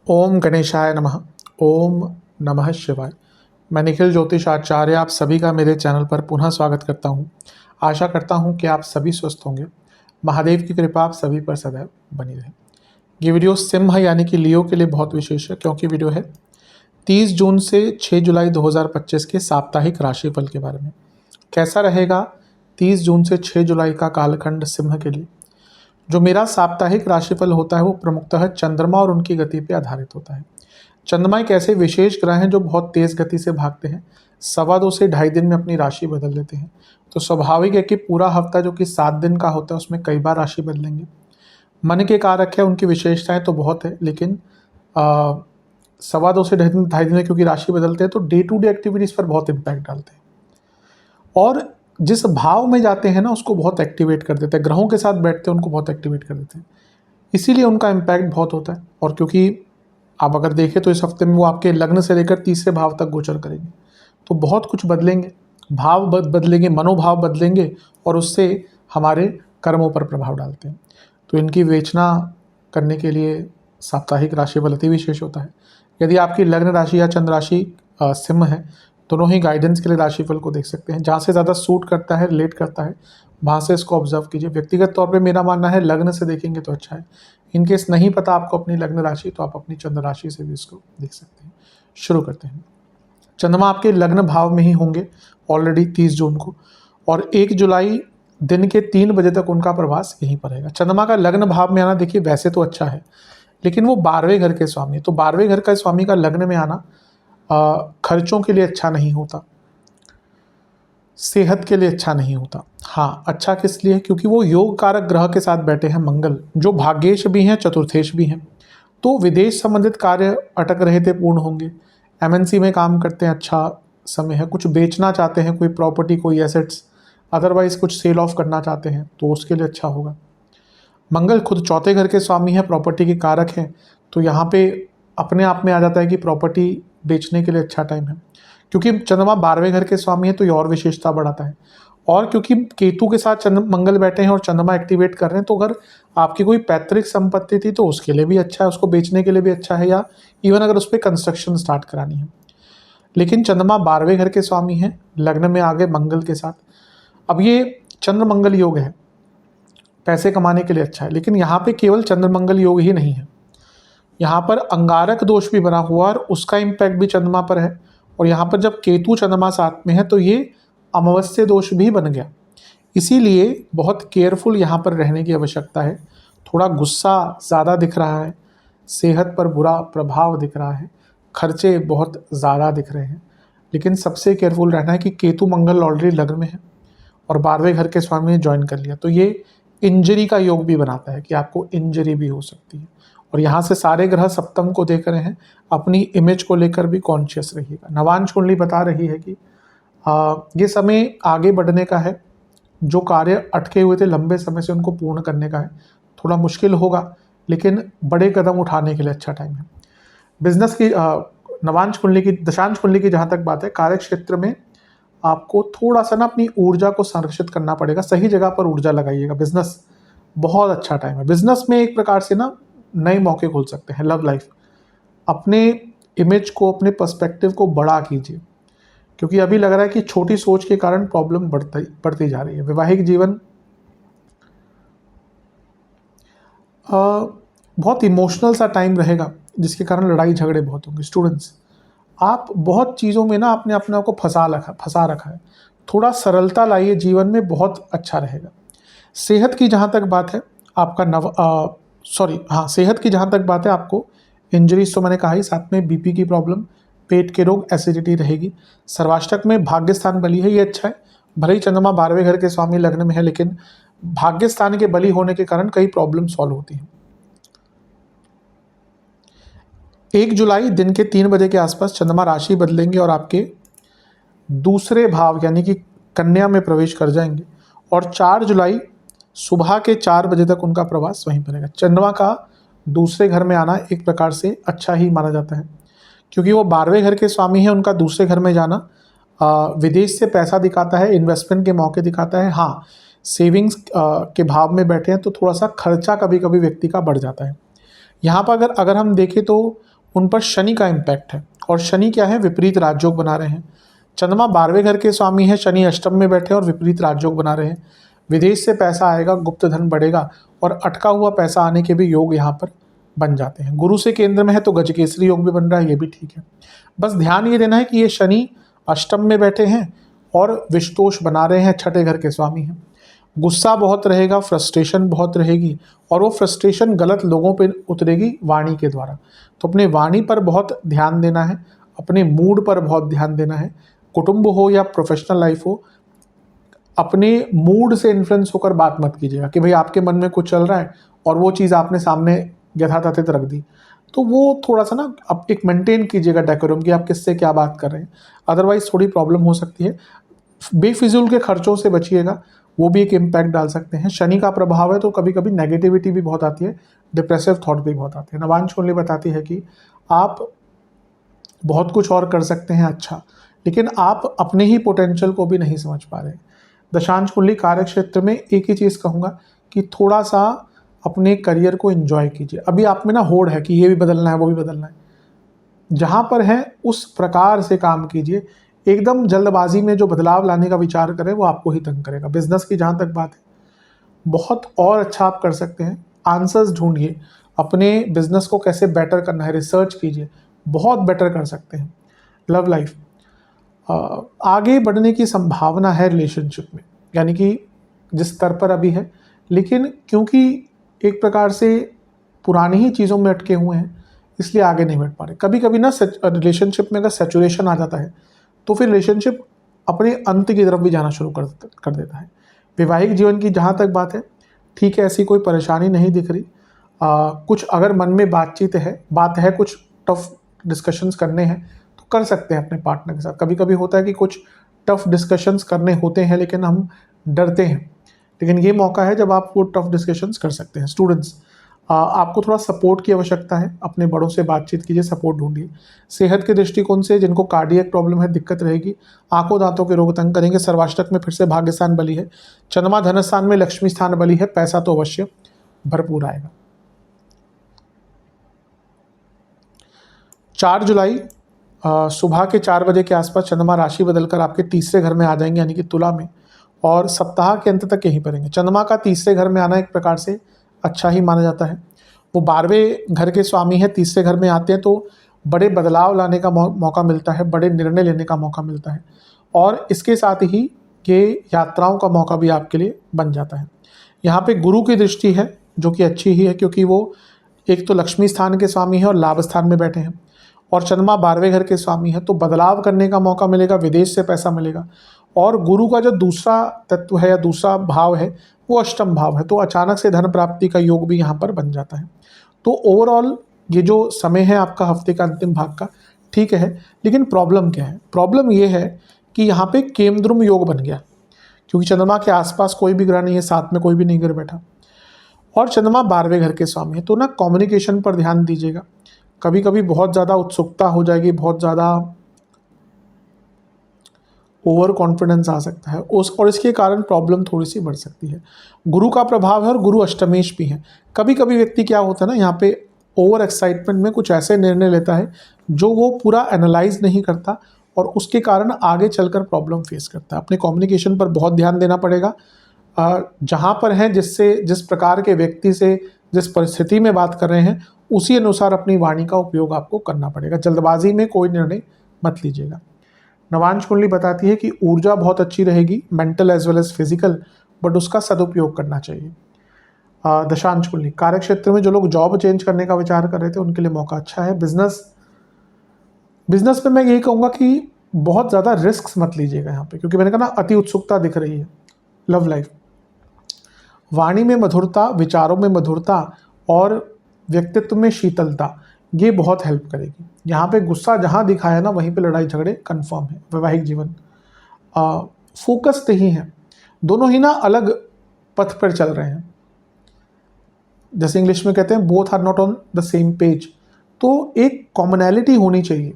ओम गणेशाय नमः। ओम नमः शिवाय। मैं निखिल ज्योतिष आचार्य आप सभी का मेरे चैनल पर पुनः स्वागत करता हूं। आशा करता हूं कि आप सभी स्वस्थ होंगे। महादेव की कृपा आप सभी पर सदैव बनी रहे। ये वीडियो सिंह यानी कि लियो के लिए बहुत विशेष है, क्योंकि वीडियो है 30 जून से 6 जुलाई 2025 के साप्ताहिक राशिफल के बारे में। कैसा रहेगा 30 जून से 6 जुलाई का कालखंड सिंह के लिए। जो मेरा साप्ताहिक राशिफल होता है वो प्रमुखतः चंद्रमा और उनकी गति पर आधारित होता है। चंद्रमा एक ऐसे विशेष ग्रह हैं जो बहुत तेज गति से भागते हैं, 2.25 से 2.5 दिन में अपनी राशि बदल लेते हैं। तो स्वाभाविक है कि पूरा हफ्ता जो कि 7 दिन का होता है उसमें कई बार राशि बदलेंगे। मन के कारक है, उनकी विशेषताएं तो बहुत है, लेकिन 2.25 से 2.5 दिन में क्योंकि राशि बदलते हैं तो डे टू डे एक्टिविटीज़ पर बहुत इम्पैक्ट डालते हैं। और जिस भाव में जाते हैं ना उसको बहुत एक्टिवेट कर देते हैं, ग्रहों के साथ बैठते हैं उनको बहुत एक्टिवेट कर देते हैं, इसीलिए उनका इम्पैक्ट बहुत होता है। और क्योंकि आप अगर देखें तो इस हफ्ते में वो आपके लग्न से लेकर तीसरे भाव तक गोचर करेंगे, तो बहुत कुछ बदलेंगे, भाव बदलेंगे, मनोभाव बदलेंगे और उससे हमारे कर्मों पर प्रभाव डालते हैं। तो इनकी विवेचना करने के लिए साप्ताहिक राशिफल अति विशेष होता है। यदि आपकी लग्न राशि या चंद्र राशि सिंह है, दोनों ही गाइडेंस के लिए राशिफल को देख सकते हैं। जहाँ से ज़्यादा सूट करता है, रिलेट करता है, वहाँ से इसको ऑब्जर्व कीजिए। व्यक्तिगत तौर पे मेरा मानना है लग्न से देखेंगे तो अच्छा है। इनकेस नहीं पता आपको अपनी लग्न राशि, तो आप अपनी चंद्र राशि से भी इसको देख सकते हैं। शुरू करते हैं। चंद्रमा आपके लग्न भाव में ही होंगे ऑलरेडी 30 जून को, और 1 जुलाई दिन के 3 बजे तक उनका प्रवास यहीं पर रहेगा। चंद्रमा का लग्न भाव में आना देखिए वैसे तो अच्छा है, लेकिन वो 12वें घर के स्वामी है, तो 12वें घर का स्वामी का लग्न में आना खर्चों के लिए अच्छा नहीं होता, सेहत के लिए अच्छा नहीं होता। हाँ, अच्छा किस लिए? क्योंकि वो योग कारक ग्रह के साथ बैठे हैं मंगल, जो भाग्येश भी हैं, चतुर्थेश भी हैं। तो विदेश संबंधित कार्य अटक रहे थे पूर्ण होंगे। एमएनसी में काम करते हैं, अच्छा समय है। कुछ बेचना चाहते हैं, कोई प्रॉपर्टी, कोई एसेट्स, अदरवाइज कुछ सेल ऑफ करना चाहते हैं तो उसके लिए अच्छा होगा। मंगल खुद चौथे घर के स्वामी है, प्रॉपर्टी के कारक हैं, तो यहाँ पे अपने आप में आ जाता है कि प्रॉपर्टी बेचने के लिए अच्छा टाइम है। क्योंकि चंद्रमा 12वें घर के स्वामी है तो ये और विशेषता बढ़ाता है। और क्योंकि केतु के साथ मंगल बैठे हैं और चंद्रमा एक्टिवेट कर रहे हैं, तो अगर आपकी कोई पैतृक संपत्ति थी तो उसके लिए भी अच्छा है, उसको बेचने के लिए भी अच्छा है, या इवन अगर उस पर कंस्ट्रक्शन स्टार्ट करानी है। लेकिन चंद्रमा 12वें घर के स्वामी हैं, लग्न में आ गए मंगल के साथ। अब ये चंद्र मंगल योग है, पैसे कमाने के लिए अच्छा है, लेकिन यहाँ पे केवल चंद्र मंगल योग ही नहीं है, यहाँ पर अंगारक दोष भी बना हुआ और उसका इम्पैक्ट भी चंद्रमा पर है। और यहाँ पर जब केतु चंद्रमा साथ में है तो ये अमावस्या दोष भी बन गया। इसीलिए बहुत केयरफुल यहाँ पर रहने की आवश्यकता है। थोड़ा गुस्सा ज़्यादा दिख रहा है, सेहत पर बुरा प्रभाव दिख रहा है, खर्चे बहुत ज़्यादा दिख रहे हैं, लेकिन सबसे केयरफुल रहना है कि केतु मंगल ऑलरेडी लग्न में है और 12वें घर के स्वामी ने ज्वाइन कर लिया, तो ये इंजरी का योग भी बनाता है कि आपको इंजरी भी हो सकती है। और यहाँ से सारे ग्रह सप्तम को देख रहे हैं, अपनी इमेज को लेकर भी कॉन्शियस रहिएगा। नवांश कुंडली बता रही है कि ये समय आगे बढ़ने का है, जो कार्य अटके हुए थे लंबे समय से उनको पूर्ण करने का है। थोड़ा मुश्किल होगा, लेकिन बड़े कदम उठाने के लिए अच्छा टाइम है। बिजनेस की नवांश कुंडली की, दशांश कुंडली की जहाँ तक बात है, कार्य क्षेत्र में आपको थोड़ा सा ना अपनी ऊर्जा को संरक्षित करना पड़ेगा, सही जगह पर ऊर्जा लगाइएगा। बिजनेस बहुत अच्छा टाइम है। बिजनेस में एक प्रकार से ना नए मौके खुल सकते हैं। लव लाइफ, अपने इमेज को, अपने पर्सपेक्टिव को बड़ा कीजिए, क्योंकि अभी लग रहा है कि छोटी सोच के कारण प्रॉब्लम बढ़ती जा रही है। वैवाहिक जीवन बहुत इमोशनल सा टाइम रहेगा, जिसके कारण लड़ाई झगड़े बहुत होंगे। स्टूडेंट्स, आप बहुत चीज़ों में ना अपने आप को फंसा रखा है। थोड़ा सरलता लाइए जीवन में, बहुत अच्छा रहेगा। सेहत की जहाँ तक बात है, आपका सेहत की जहाँ तक बात है, आपको इंजरीज तो मैंने कहा ही, साथ में बीपी की प्रॉब्लम, पेट के रोग, एसिडिटी रहेगी। सर्वाष्टक में भाग्य स्थान बली है, ये अच्छा है। भले ही चंद्रमा 12वें घर के स्वामी लग्न में है, लेकिन भाग्य स्थान के बली होने के कारण कई प्रॉब्लम सॉल्व होती हैं। 1 जुलाई दिन के 3 बजे के आसपास चंद्रमा राशि बदलेंगे और आपके दूसरे भाव यानी कि कन्या में प्रवेश कर जाएंगे, और 4 जुलाई सुबह के 4 बजे तक उनका प्रवास वहीं पर रहेगा। चंद्रमा का दूसरे घर में आना एक प्रकार से अच्छा ही माना जाता है, क्योंकि वो 12वें घर के स्वामी हैं। उनका दूसरे घर में जाना विदेश से पैसा दिखाता है, इन्वेस्टमेंट के मौके दिखाता है। हाँ, सेविंग्स के भाव में बैठे हैं तो थोड़ा सा खर्चा कभी कभी व्यक्ति का बढ़ जाता है। यहाँ पर अगर अगर हम देखें तो उन पर शनि का इम्पैक्ट है, और शनि क्या है, विपरीत राजयोग बना रहे हैं। चंद्रमा 12वें घर के स्वामी है, शनि अष्टम में बैठे और विपरीत राजयोग बना रहे हैं। विदेश से पैसा आएगा, गुप्त धन बढ़ेगा और अटका हुआ पैसा आने के भी योग यहाँ पर बन जाते हैं। गुरु से केंद्र में है तो गजकेसरी योग भी बन रहा है, ये भी ठीक है। बस ध्यान ये देना है कि ये शनि अष्टम में बैठे हैं और विषतोष बना रहे हैं, छठे घर के स्वामी हैं। गुस्सा बहुत रहेगा, फ्रस्ट्रेशन बहुत रहेगी, और वो फ्रस्ट्रेशन गलत लोगों पे उतरेगी वाणी के द्वारा। तो अपने वाणी पर बहुत ध्यान देना है, अपने मूड पर बहुत ध्यान देना है। कुटुंब हो या प्रोफेशनल लाइफ हो, अपने मूड से इन्फ्लुएंस होकर बात मत कीजिएगा कि भाई आपके मन में कुछ चल रहा है और वो चीज़ आपने सामने यथातथित रख दी। तो वो थोड़ा सा ना आप एक मेंटेन कीजिएगा डेकोरम कि आप किससे क्या बात कर रहे हैं, अदरवाइज थोड़ी प्रॉब्लम हो सकती है। बेफिजूल के खर्चों से बचिएगा, वो भी एक इम्पैक्ट डाल सकते हैं। शनि का प्रभाव है तो कभी कभी नेगेटिविटी भी बहुत आती है, डिप्रेसिव थॉट भी बहुत आते हैं। नवांश कुंडली बताती है कि आप बहुत कुछ और कर सकते हैं अच्छा, लेकिन आप अपने ही पोटेंशियल को भी नहीं समझ पा रहे। दशांश कुंडली कार्य क्षेत्र में एक ही चीज़ कहूँगा कि थोड़ा सा अपने करियर को एंजॉय कीजिए। अभी आप में ना होड़ है कि ये भी बदलना है वो भी बदलना है, जहाँ पर है उस प्रकार से काम कीजिए। एकदम जल्दबाजी में जो बदलाव लाने का विचार करें वो आपको ही तंग करेगा। बिजनेस की जहाँ तक बात है, बहुत और अच्छा आप कर सकते हैं। आंसर्स ढूंढिए, अपने बिजनेस को कैसे बेटर करना है रिसर्च कीजिए, बहुत बेटर कर सकते हैं। लव लाइफ, आगे बढ़ने की संभावना है रिलेशनशिप में, यानी कि जिस स्तर पर अभी है, लेकिन क्योंकि एक प्रकार से पुरानी ही चीज़ों में अटके हुए हैं इसलिए आगे नहीं बढ़ पा रहे। कभी कभी ना रिलेशनशिप में अगर सैचुरेशन आ जाता है तो फिर रिलेशनशिप अपने अंत की तरफ भी जाना शुरू कर देता है। वैवाहिक जीवन की जहाँ तक बात है, ठीक है, ऐसी कोई परेशानी नहीं दिख रही। कुछ अगर मन में बात है कुछ टफ डिस्कशंस करने हैं तो कर सकते हैं अपने पार्टनर के साथ। कभी कभी होता है कि कुछ टफ डिस्कशंस करने होते हैं लेकिन हम डरते हैं, लेकिन ये मौका है जब आप वो टफ डिस्कशंस कर सकते हैं। स्टूडेंट्स, आपको थोड़ा सपोर्ट की आवश्यकता है, अपने बड़ों से बातचीत कीजिए, सपोर्ट ढूंढिए। सेहत के दृष्टिकोण से जिनको कार्डियक प्रॉब्लम है, दिक्कत रहेगी, आंखों दांतों के रोग तंग करेंगे। सर्वाष्टक में फिर से भाग्य स्थान बली है, चंद्रमा धन स्थान में लक्ष्मी स्थान बली है, पैसा तो अवश्य भरपूर आएगा। 4 जुलाई सुबह के 4 बजे के आसपास चंद्रमा राशि बदलकर आपके तीसरे घर में आ जाएंगे, यानी कि तुला में, और सप्ताह के अंत तक यहीं पर रहेंगे। चंद्रमा का तीसरे घर में आना एक प्रकार से अच्छा ही माना जाता है। वो 12वें घर के स्वामी है, तीसरे घर में आते हैं तो बड़े बदलाव लाने का मौका मिलता है, बड़े निर्णय लेने का मौका मिलता है, और इसके साथ ही ये यात्राओं का मौका भी आपके लिए बन जाता है। यहाँ पे गुरु की दृष्टि है जो कि अच्छी ही है, क्योंकि वो एक तो लक्ष्मी स्थान के स्वामी है और लाभ स्थान में बैठे हैं, और चंद्रमा 12वें घर के स्वामी है, तो बदलाव करने का मौका मिलेगा, विदेश से पैसा मिलेगा। और गुरु का जो दूसरा तत्व है या दूसरा भाव है वो अष्टम भाव है, तो अचानक से धन प्राप्ति का योग भी यहाँ पर बन जाता है। तो ओवरऑल ये जो समय है आपका हफ्ते का अंतिम भाग का, ठीक है, लेकिन प्रॉब्लम क्या है? प्रॉब्लम ये है कि यहाँ पे केमद्रुम योग बन गया, क्योंकि चंद्रमा के आसपास कोई भी ग्रह नहीं है, साथ में कोई भी नहीं गिर बैठा, और चंद्रमा 12वें घर के स्वामी है। तो ना कम्युनिकेशन पर ध्यान दीजिएगा, कभी कभी बहुत ज़्यादा उत्सुकता हो जाएगी, बहुत ज़्यादा ओवर कॉन्फिडेंस आ सकता है और इसके कारण प्रॉब्लम थोड़ी सी बढ़ सकती है। गुरु का प्रभाव है और गुरु अष्टमेश भी है। कभी कभी व्यक्ति क्या होता है ना, यहाँ पे ओवर एक्साइटमेंट में कुछ ऐसे निर्णय लेता है जो वो पूरा एनालाइज नहीं करता, और उसके कारण आगे चलकर प्रॉब्लम फेस करता है। अपने कम्युनिकेशन पर बहुत ध्यान देना पड़ेगा। जहाँ पर हैं जिस प्रकार के व्यक्ति से जिस परिस्थिति में बात कर रहे हैं उसी अनुसार अपनी वाणी का उपयोग आपको करना पड़ेगा। जल्दबाजी में कोई निर्णय मत लीजिएगा। नवांश कुंडली बताती है कि ऊर्जा बहुत अच्छी रहेगी, mental as well as physical, but उसका सदुपयोग करना चाहिए। दशांश कुंडली कार्य क्षेत्र में जो लोग जॉब चेंज करने का विचार कर रहे थे उनके लिए मौका अच्छा है। बिजनेस में मैं यही कहूँगा कि बहुत ज़्यादा रिस्क मत लीजिएगा यहाँ पे, क्योंकि मैंने कहा ना अति उत्सुकता दिख रही है। लव लाइफ, वाणी में मधुरता, विचारों में मधुरता और व्यक्तित्व में शीतलता, ये बहुत हेल्प करेगी। यहाँ पे गुस्सा जहाँ दिखाया ना वहीं पे लड़ाई झगड़े कंफर्म है। वैवाहिक जीवन फोकस्ड ही है, दोनों ही ना अलग पथ पर चल रहे हैं, जैसे इंग्लिश में कहते हैं both are not on the same page. तो एक कॉमनैलिटी होनी चाहिए।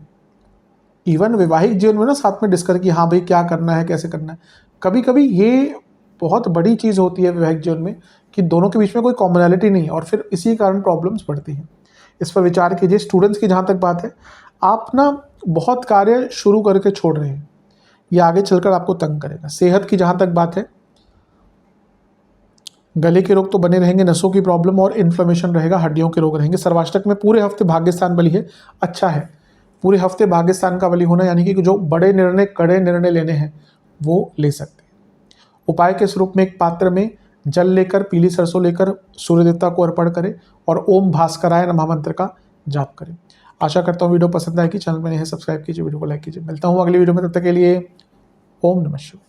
इवन वैवाहिक जीवन में ना साथ में डिस्कस कि हाँ भाई क्या करना है, कैसे करना है। कभी कभी ये बहुत बड़ी चीज़ होती है वैवाहिक जीवन में कि दोनों के बीच में कोई कॉमनैलिटी नहीं है और फिर इसी कारण प्रॉब्लम्स बढ़ती हैं। इस पर विचार कीजिए। स्टूडेंट्स की जहाँ तक बात है, आप ना बहुत कार्य शुरू करके छोड़ रहे हैं, ये आगे चलकर आपको तंग करेगा। सेहत की जहाँ तक बात है, गले के रोग तो बने रहेंगे, नसों की प्रॉब्लम और इन्फ्लेमेशन रहेगा, हड्डियों के रोग रहेंगे। सर्वाष्टक में पूरे हफ्ते भाग्यस्थान बली है, अच्छा है। पूरे हफ्ते भाग्यस्थान का बली होना यानी कि जो बड़े निर्णय, कड़े निर्णय लेने हैं वो ले सकते हैं। उपाय के स्वरूप में एक पात्र में जल लेकर, पीली सरसों लेकर सूर्य देवता को अर्पण करें और ओम भास्कराय नमः मंत्र का जाप करें। आशा करता हूँ वीडियो पसंद आएगी। चैनल में नए हैं सब्सक्राइब कीजिए, वीडियो को लाइक कीजिए। मिलता हूँ अगली वीडियो में, तब तक के लिए ओम नमः शिवाय।